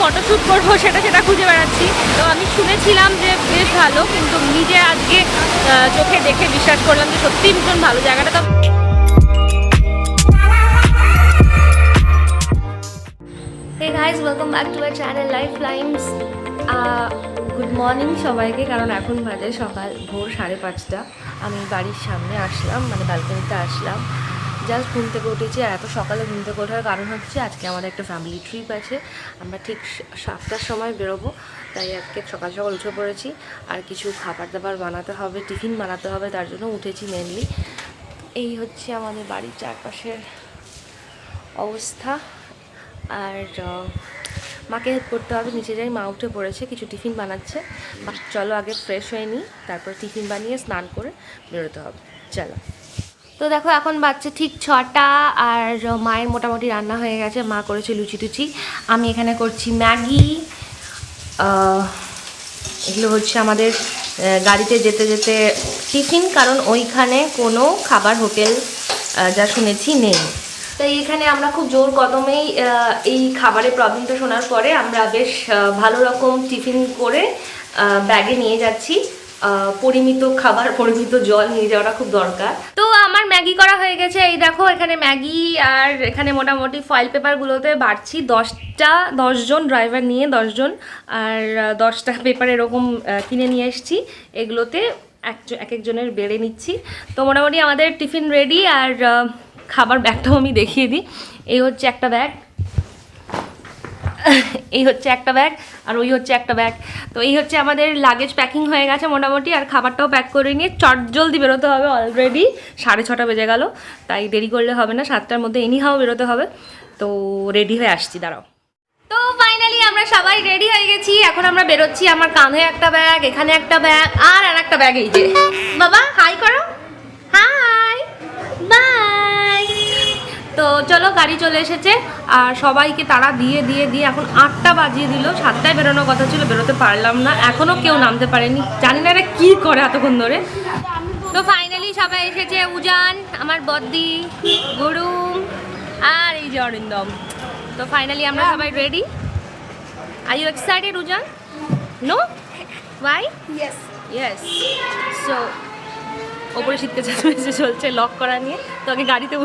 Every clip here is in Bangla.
ফটোশ্যুট করবো সেটা খুঁজে বেড়াচ্ছি। তো আমি শুনেছিলাম যে বেশ ভালো, কিন্তু নিজে আজকে চোখে দেখে বিশ্বাস করলাম যে সত্যিই ভীষণ ভালো জায়গাটা। তো hey guys, welcome back to our channel Life Limes. Good morning সবাইকে, কারণ এখন বাজে সকাল ভোর 5:30। আমি বাড়ির সামনে আসলাম, মানে ব্যালকনিতে আসলাম। জাস্ট ঘুম থেকে উঠেছি। আর এত সকালে ঘুম থেকে ওঠার কারণ হচ্ছে আজকে আমাদের একটা ফ্যামিলি ট্রিপ আছে। আমরা ঠিক 7টার সময় বেরোবো, তাই আজকে সকাল সকাল উঠে পড়েছি। আর কিছু খাবার দাবার বানাতে হবে, টিফিন বানাতে হবে, তার জন্য উঠেছি মেনলি। এই হচ্ছে আমাদের বাড়ির চারপাশের অবস্থা। আর মাকে হেল্প করতে হবে, নিচে যাই। মা উঠে পড়েছে, কিছু টিফিন বানাচ্ছে। চলো আগে ফ্রেশ হয়ে নিই, তারপর টিফিন বানিয়ে স্নান করে বেরোতে হবে। চলো। তো দেখো এখন বাচ্চা ঠিক 6টা, আর মায়ের মোটামুটি রান্না হয়ে গেছে। মা করেছে লুচি টুচি, আমি এখানে করছি ম্যাগি। এগুলো হচ্ছে আমাদের গাড়িতে যেতে যেতে টিফিন, কারণ ওইখানে কোনো খাবার হোটেল যা শুনেছি নেই। তাই এখানে আমরা খুব জোর কদমেই এই খাবারের প্রবলেমটা শোনার পরে আমরা বেশ ভালো রকম টিফিন করে ব্যাগে নিয়ে যাচ্ছি। পরিমিত খাবার, পরিমিত জল নিয়ে যাওয়াটা খুব দরকার। তো আমার ম্যাগি করা হয়ে গেছে। এই দেখো এখানে ম্যাগি, আর এখানে মোটামুটি ফয়েল পেপারগুলোতে বাড়ছি 10 জন ড্রাইভার নিয়ে 10 জন, আর 10টা পেপার এরকম কিনে নিয়ে এসেছি। এগুলোতে এক একজনের বেড়ে নিচ্ছি। তো মোটামুটি আমাদের টিফিন রেডি। আর খাবার ব্যাগটাও আমি দেখিয়ে দিই। এই হচ্ছে একটা ব্যাগ, এই হচ্ছে একটা ব্যাগ, আর ওই হচ্ছে একটা ব্যাগ। তো এই হচ্ছে আমাদের লাগেজ প্যাকিং হয়ে গেছে মোটামুটি। আর খাবারটাও প্যাক করে নিয়ে জলদি বেরোতে হবে। অলরেডি 6:30 বেজে গেল, তাই দেরি করলে হবে না। 7টার মধ্যে এনিহাও বেরোতে হবে। তো রেডি হয়ে আসছি, দাঁড়াও। তো ফাইনালি আমরা সবাই রেডি হয়ে গেছি। এখন আমরা বেরোচ্ছি। আমার কাঁধে একটা ব্যাগ, এখানে একটা ব্যাগ, আর একটা ব্যাগ এই যে। বাবা হাই করো, হাই, বাই। তো চলো, গাড়ি চলে এসেছে। আর সবাইকে তাড়া দিয়ে দিয়ে দিয়ে এখন 8টা বাজিয়ে দিল। 7টায় বেরোনোর কথা ছিল, বেরোতে পারলাম না। এখনও কেউ নামতে পারেনি, জানি না এরা কী করে এতক্ষণ ধরে। তো ফাইনালি সবাই এসেছে। উজান, আমার বদ্দি, গরুম, আর এই যে অরিন্দম। তো ফাইনালি আমরা সবাই ready. Are you excited Ujan? No? Why? Yes. Yes. So ওপরে শীতকে চাষে চলছে লক করা নিয়ে। তো আগে গাড়িতে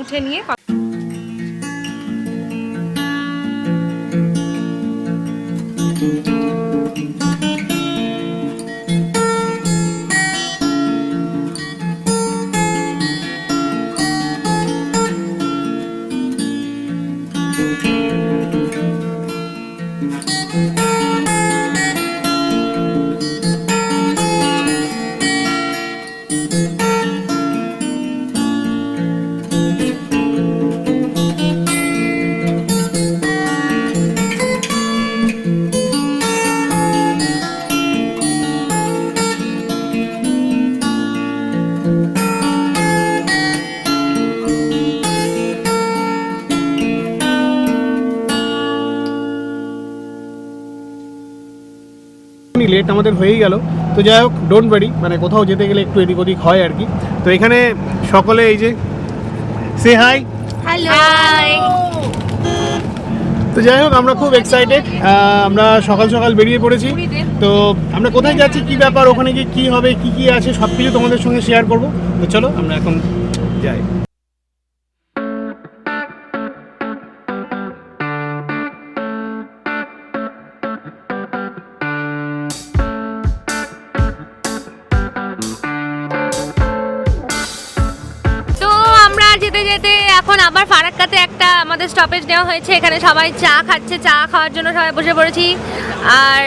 উঠে নিয়ে লেট আমাদের হয়েই গেল। তো যাই হোক, ডোন্ট ওয়ারি, মানে কোথাও যেতে গেলে একটু এদিক ওদিক হয় আর কি। তো এখানে সকলে এই যে সে হাই। Hello. হাই। তো যাই হোক, আমরা খুব এক্সাইটেড। আমরা সকাল সকাল বেরিয়ে পড়েছি। তো আমরা কোথায় যাচ্ছি, কি ব্যাপার, ওখানে গিয়ে কী হবে, কি কি আছে, সব কিছু তোমাদের সঙ্গে শেয়ার করবো। তো চলো আমরা এখন যাই। যেতে যেতে এখন আবার ফারাক্কাতে একটা আমাদের স্টপেজ নেওয়া হয়েছে। এখানে সবাই চা খাচ্ছে, চা খাওয়ার জন্য সবাই বসে পড়েছি। আর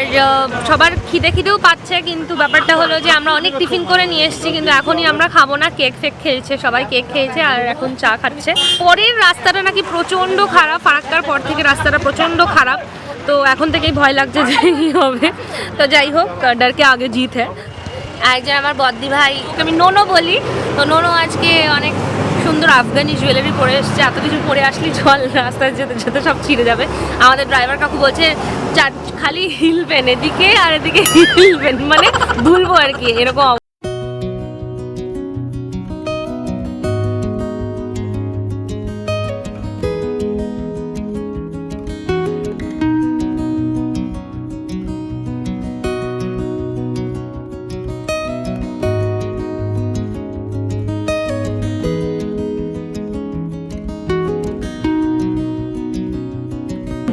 সবার খিদেও পাচ্ছে, কিন্তু ব্যাপারটা হলো যে আমরা অনেক টিফিন করে নিয়ে এসেছি, কিন্তু এখনই আমরা খাবো না। কেক খেয়েছে সবাই, কেক খেয়েছে আর এখন চা খাচ্ছে। পরের রাস্তাটা নাকি প্রচণ্ড খারাপ, ফারাক্কার পর থেকে রাস্তাটা প্রচণ্ড খারাপ। তো এখন থেকেই ভয় লাগছে যে কী হবে। তো যাই হোক, ডরকে আগে জিত হ্যাঁ। একজন আমার বদ্দি ভাই, ওকে আমি নোনো বলি। তো নোনো আজকে অনেক সুন্দর আফগানি জুয়েলারি পরে এসছে। এত কিছু পরে আসলি চল, রাস্তায় যেতে যেতে সব ছিঁড়ে যাবে। আমাদের ড্রাইভার কাকু বলছে খালি হিলবেন এদিকে আর এদিকে হিলবেন, মানে দুলবো আর কি, এরকম।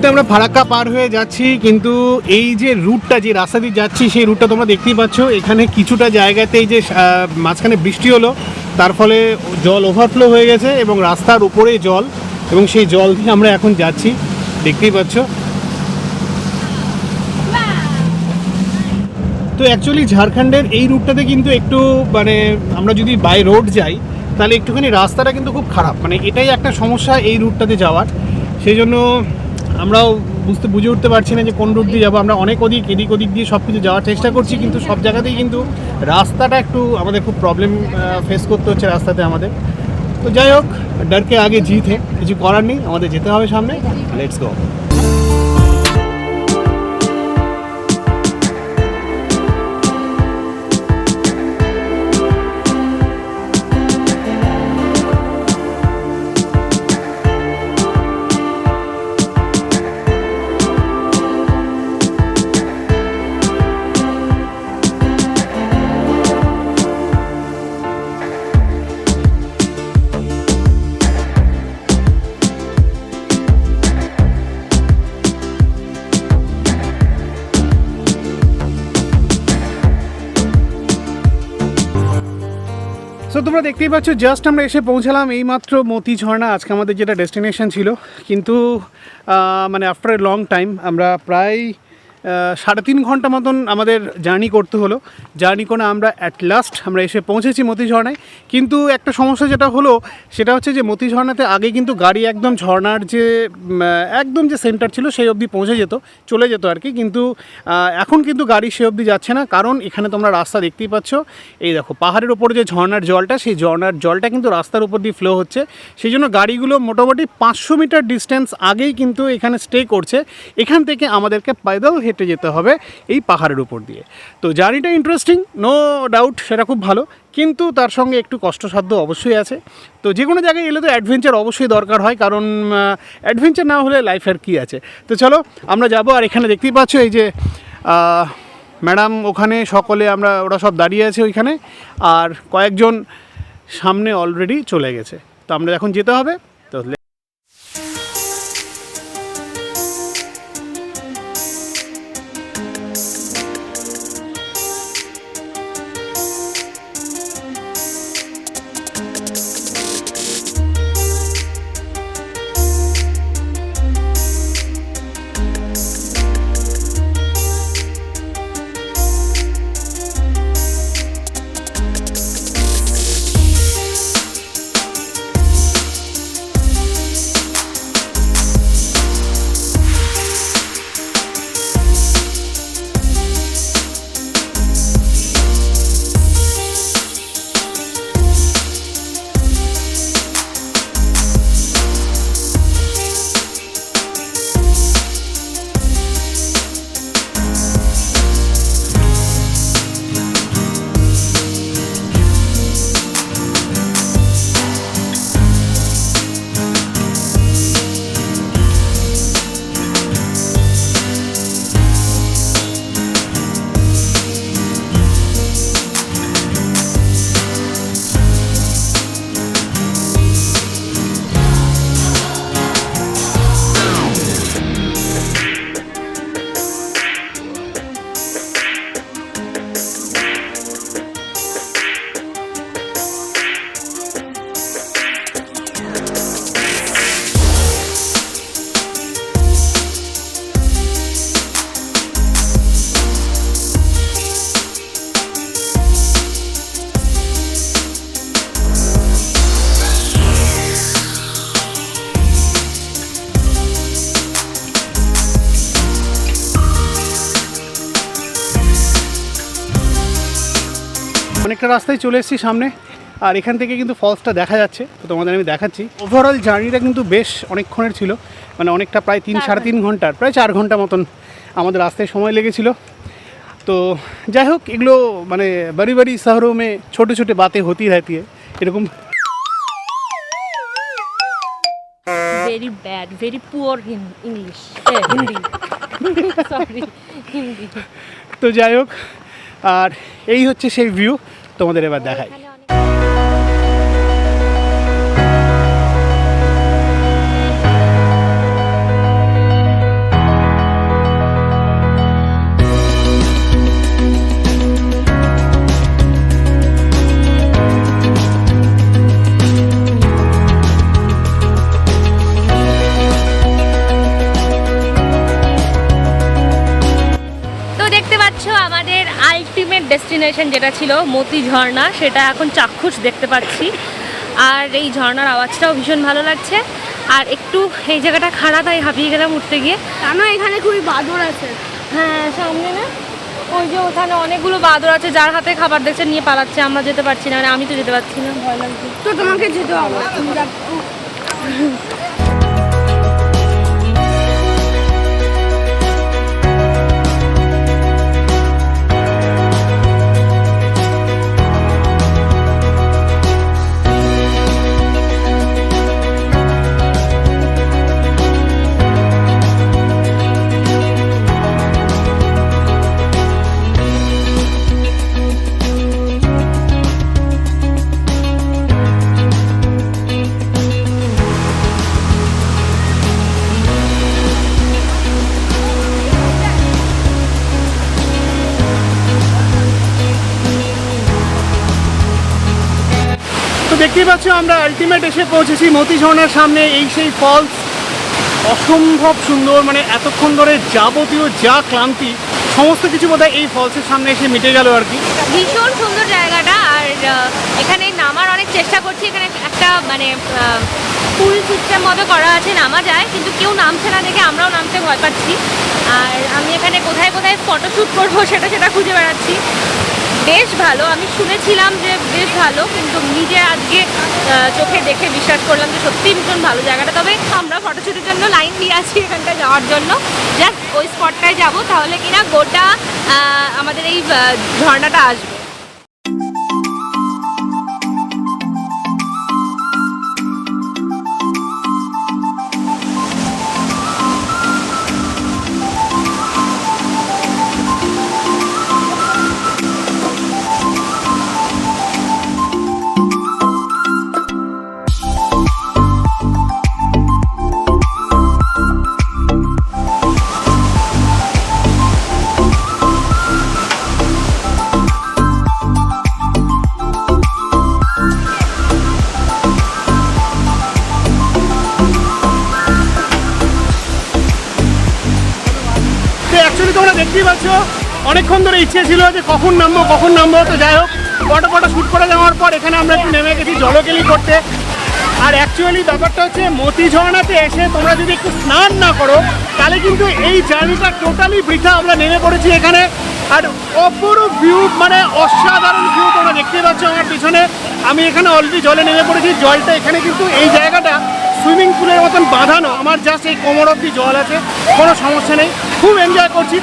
মুহূর্তে আমরা ফারাক্কা পার হয়ে যাচ্ছি, কিন্তু এই যে রুটটা, যে রাস্তা দিয়ে যাচ্ছি সেই রুটটা তোমরা দেখতেই পাচ্ছ। এখানে কিছুটা জায়গাতে এই যে মাঝখানে বৃষ্টি হলো, তার ফলে জল ওভারফ্লো হয়ে গেছে এবং রাস্তার উপরে জল, এবং সেই জল দিয়ে আমরা এখন যাচ্ছি, দেখতেই পাচ্ছ। তো অ্যাকচুয়ালি ঝাড়খণ্ডের এই রুটটাতে কিন্তু একটু মানে আমরা যদি বাই রোড যাই তাহলে একটুখানি রাস্তাটা কিন্তু খুব খারাপ, মানে এটাই একটা সমস্যা এই রুটটাতে যাওয়ার। সেই জন্য আমরাও বুঝে উঠতে পারছি না যে কোন রুট দিয়ে যাবো। আমরা অনেক এদিক ওদিক দিয়ে সব কিছু যাওয়ার চেষ্টা করছি, কিন্তু সব জায়গাতেই কিন্তু রাস্তাটা একটু আমাদের খুব প্রবলেম ফেস করতে হচ্ছে রাস্তাতে আমাদের। তো যাই হোক, ডরকে আগে জিত হে, কিছু করার নেই, আমাদের যেতে হবে সামনে। Let's go. তো তোমরা দেখতেই পাচ্ছ, জাস্ট আমরা এসে পৌঁছালাম এইমাত্র মতি ঝর্ণা, আজকে আমাদের যেটা ডেস্টিনেশন ছিল। কিন্তু মানে আফটার এ লং টাইম আমরা প্রায় 3.5 ঘন্টা মতন আমাদের জার্নি করতে হলো। জার্নি করে আমরা অ্যাট লাস্ট আমরা এসে পৌঁছেছি মতি ঝর্ণায়। কিন্তু একটা সমস্যা যেটা হলো সেটা হচ্ছে যে মতি ঝর্ণাতে আগে কিন্তু গাড়ি একদম ঝর্ণার যে একদম যে সেন্টার ছিল সেই অবধি পৌঁছে যেত, চলে যেত আর কি। কিন্তু এখন কিন্তু গাড়ি সে অবধি যাচ্ছে না, কারণ এখানে তোমরা রাস্তা দেখতেই পাচ্ছ। এই দেখো, পাহাড়ের ওপরে যে ঝর্ণার জলটা, সেই ঝর্ণার জলটা কিন্তু রাস্তার উপর দিয়ে ফ্লো হচ্ছে। সেই জন্য গাড়িগুলো মোটামুটি 500 মিটার ডিস্টেন্স আগেই কিন্তু এখানে স্টে করছে। এখান থেকে আমাদেরকে পায়দল হেঁটে যেতে হবে এই পাহাড়ের উপর দিয়ে। তো জার্নিটা ইন্টারেস্টিং, নো ডাউট, সেটা খুব ভালো, কিন্তু তার সঙ্গে একটু কষ্টসাধ্য অবশ্যই আছে। তো যে কোনো জায়গায় এলে তো অ্যাডভেঞ্চার অবশ্যই দরকার হয়, কারণ অ্যাডভেঞ্চার না হলে লাইফের কী আছে। তো চলো আমরা যাব। আর এখানে দেখতেই পাচ্ছ এই যে ম্যাডাম ওখানে সকলে ওরা সব দাঁড়িয়ে আছে ওইখানে, আর কয়েকজন সামনে অলরেডি চলে গেছে। তো আমরা এখন যেতে হবে। তো অনেকটা রাস্তায় চলে এসেছি সামনে, আর এখান থেকে কিন্তু ফলসটা দেখা যাচ্ছে। তো তোমাদের আমি দেখাচ্ছি। ওভারঅল জার্নিটা কিন্তু বেশ অনেকক্ষণের ছিল, মানে অনেকটা, প্রায় 3-3.5 ঘন্টার, প্রায় 4 ঘন্টা মতন আমাদের রাস্তায় সময় লেগেছিল। তো যাই হোক, এগুলো মানে বড়ি বড়ি শহরোं में ছোটো ছোটো বাতেं होती रहती है, এরকম। very bad, very poor English, Hindi, sorry, Hindi. তো যাই হোক, আর এই হচ্ছে সেই ভিউ, তোমাদের এবার দেখাই। ডেস্টিনেশন যেটা ছিল মতি ঝর্ণা, সেটা এখন চাক্ষুষ দেখতে পাচ্ছি। আর এই ঝর্ণার আওয়াজটাও ভীষণ ভালো লাগছে। আর একটু এই জায়গাটা খাড়া, তাই হাঁপিয়ে গেলাম উঠতে গিয়ে। কেন এখানে খুবই বাদর আছে। হ্যাঁ, সামনে না ওই যে ওখানে অনেকগুলো বাদর আছে, যার হাতে খাবার দেখছে নিয়ে পালাচ্ছে। আমরা যেতে পারছি না, মানে আমি তো যেতে পারছি না, ভয় লাগছে। তো তোমাকে যেতে হবে, তুমি যাও। তো দেখতেই পাচ্ছ আমরা আলটিমেট এসে পৌঁছেছি মতি ঝর্ণার সামনে। এই সেই ফলস, অসম্ভব সুন্দর, মানে এতক্ষণ ধরে যাবতীয় যা ক্লান্তি সমস্ত কিছু বোধহয় এই ফলসের সামনে এসে মিটে গেল আর কি। ভীষণ সুন্দর জায়গাটা। আর এখানে নামার অনেক চেষ্টা করছি। এখানে একটা মানে পুল সিস্টেম মতো করা আছে, নামা যায়, কিন্তু কেউ নামছে না দেখে আমরাও নামতে ভয় পাচ্ছি। আর আমি এখানে কোথায় কোথায় ফটোশ্যুট করবো সেটা খুঁজে বেড়াচ্ছি। বেশ ভালো, আমি শুনেছিলাম যে বেশ ভালো, কিন্তু নিজে আজকে চোখে দেখে বিশ্বাস করলাম যে সত্যিই ভীষণ ভালো জায়গাটা। তবে আমরা ফটোশ্যুটের জন্য লাইন দিয়ে আছি এখানটায় যাওয়ার জন্য, জাস্ট ওই স্পটটায় যাব, তাহলে কিনা গোটা আমাদের এই ঝর্ণাটা আসবে। অ্যাকচুয়ালি তোমরা দেখতেই পাচ্ছ অনেকক্ষণ ধরে ইচ্ছে ছিল যে কখন নামবো। তো যাই হোক, ফটো শ্যুট করে যাওয়ার পর এখানে আমরা একটু নেমে গেছি জলকেলি করতে। আর অ্যাকচুয়ালি ব্যাপারটা হচ্ছে মতি ঝর্ণাতে এসে তোমরা যদি একটু স্নান না করো তাহলে কিন্তু এই জার্নিটা টোটালি বৃথা। আমরা নেমে পড়েছি এখানে, আর অপরূপ ভিউ, মানে অসাধারণ ভিউ তোমরা দেখতেই পাচ্ছ আমার পিছনে। আমি এখানে অলরেডি জলে নেমে পড়েছি। জলটা এখানে কিন্তু এই জায়গাটা সুইমিং পুলের মতন বাঁধানো, আমার জাস্ট এই কোমর অব্দি জল আছে, কোনো সমস্যা নেই, খুব এনজয় করছি।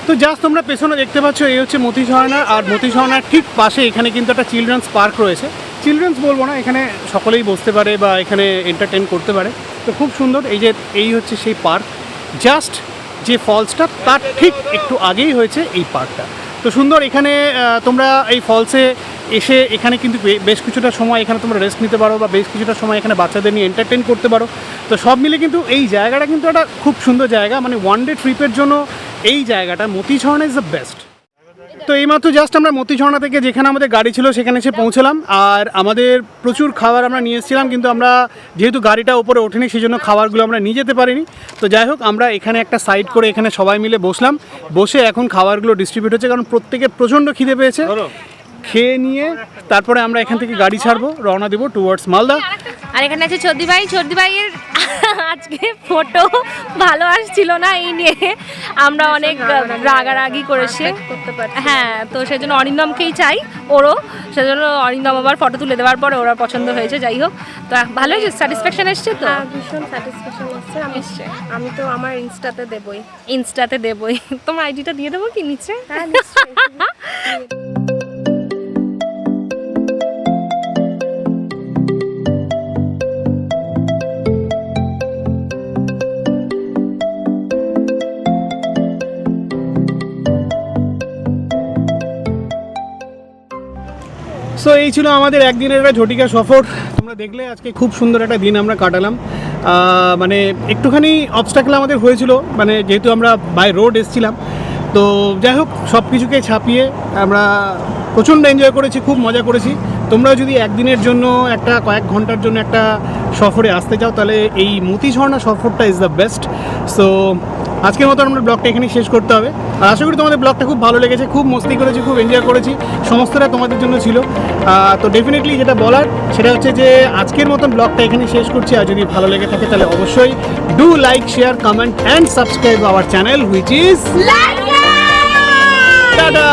তো জাস্ট তোমরা পেছনে দেখতে পাচ্ছ এই হচ্ছে মতি ঝর্ণা। আর মতি ঝর্ণার ঠিক পাশে এখানে কিন্তু একটা চিলড্রেন্স পার্ক রয়েছে। চিলড্রেন্স বলবো না, এখানে সকলেই বসতে পারে বা এখানে এন্টারটেন করতে পারে। তো খুব সুন্দর। এই হচ্ছে সেই পার্ক, জাস্ট যে ফলসটা তার ঠিক একটু আগেই হয়েছে এই পার্কটা। তো সুন্দর। এখানে তোমরা এই ফলসে এসে এখানে কিন্তু বেশ কিছুটা সময় এখানে তোমরা রেস্ট নিতে পারো, বা বেশ কিছুটা সময় এখানে বাচ্চাদের নিয়ে এন্টারটেন করতে পারো। তো সব মিলে কিন্তু এই জায়গাটা কিন্তু একটা খুব সুন্দর জায়গা, মানে ওয়ান ডে ট্রিপের জন্য এই জায়গাটা মতি ঝর্ণা ইজ দ্য বেস্ট। তো এইমাত্র জাস্ট আমরা মতি ঝর্ণা থেকে যেখানে আমাদের গাড়ি ছিল সেখানে এসে পৌঁছলাম। আর আমাদের প্রচুর খাবার আমরা নিয়ে এসেছিলাম, কিন্তু আমরা যেহেতু গাড়িটা উপরে ওঠেনি সেই জন্য খাবারগুলো আমরা নিয়ে যেতে পারিনি। তো যাই হোক, আমরা এখানে একটা সাইড করে এখানে সবাই মিলে বসলাম। বসে এখন খাবারগুলো ডিস্ট্রিবিউট হচ্ছে, কারণ প্রত্যেকের প্রচণ্ড খিদে পেয়েছে। খেয়ে নিয়ে তারপরে আমরা এখান থেকে গাড়ি ছাড়বো, রওনা দেবো টুয়ার্ডস মালদা। আর এখানে আছে চর্দি ভাইয়ের আজকে ফটো ভালো আসছিল না, এই নিয়ে আমরা অনেক রাগারাগি করেছি। হ্যাঁ, তো সেজন্য অরিন্দমকেই চাই, ওরও সেজন্য অরিন্দম আবার ফটো তুলে দেওয়ার পরে ওরা পছন্দ হয়েছে। যাই হোক, তো ভালো হয়েছে, স্যাটিসফ্যাকশন এসছে তো? ভীষণ স্যাটিসফ্যাকশন এসছে। আমি তো আমার ইনস্টাতে দেবই। তোমার আইডিটা দিয়ে দেবো কি নিচে? হ্যাঁ, নিশ্চয়ই। সো সো এই ছিল আমাদের একদিনের একটা ঝটিকা সফর। তোমরা দেখলে আজকে খুব সুন্দর একটা দিন আমরা কাটালাম। মানে একটুখানি অবস্ট্যাকল আমাদের হয়েছিল, মানে যেহেতু আমরা বাই রোড এসেছিলাম। তো যাই হোক, সব কিছুকে ছাপিয়ে আমরা প্রচণ্ড এনজয় করেছি, খুব মজা করেছি। তোমরা যদি একদিনের জন্য একটা কয়েক ঘন্টার জন্য একটা সফরে আসতে চাও, তাহলে এই মতি ঝর্ণা সফরটা ইজ দ্য বেস্ট। সো আজকের মতো আমরা ব্লগটা এখানেই শেষ করতে হবে। আর আশা করি তোমাদের ব্লগটা খুব ভালো লেগেছে, খুব মস্তি করেছি, খুব এনজয় করেছি, সমস্তটা তোমাদের জন্য ছিল। তো ডেফিনেটলি যেটা বলার সেটা হচ্ছে যে আজকের মতন ব্লগটা এখানে শেষ করছি। আর যদি ভালো লেগে থাকে তাহলে অবশ্যই do like, share, comment and subscribe our channel which is tata.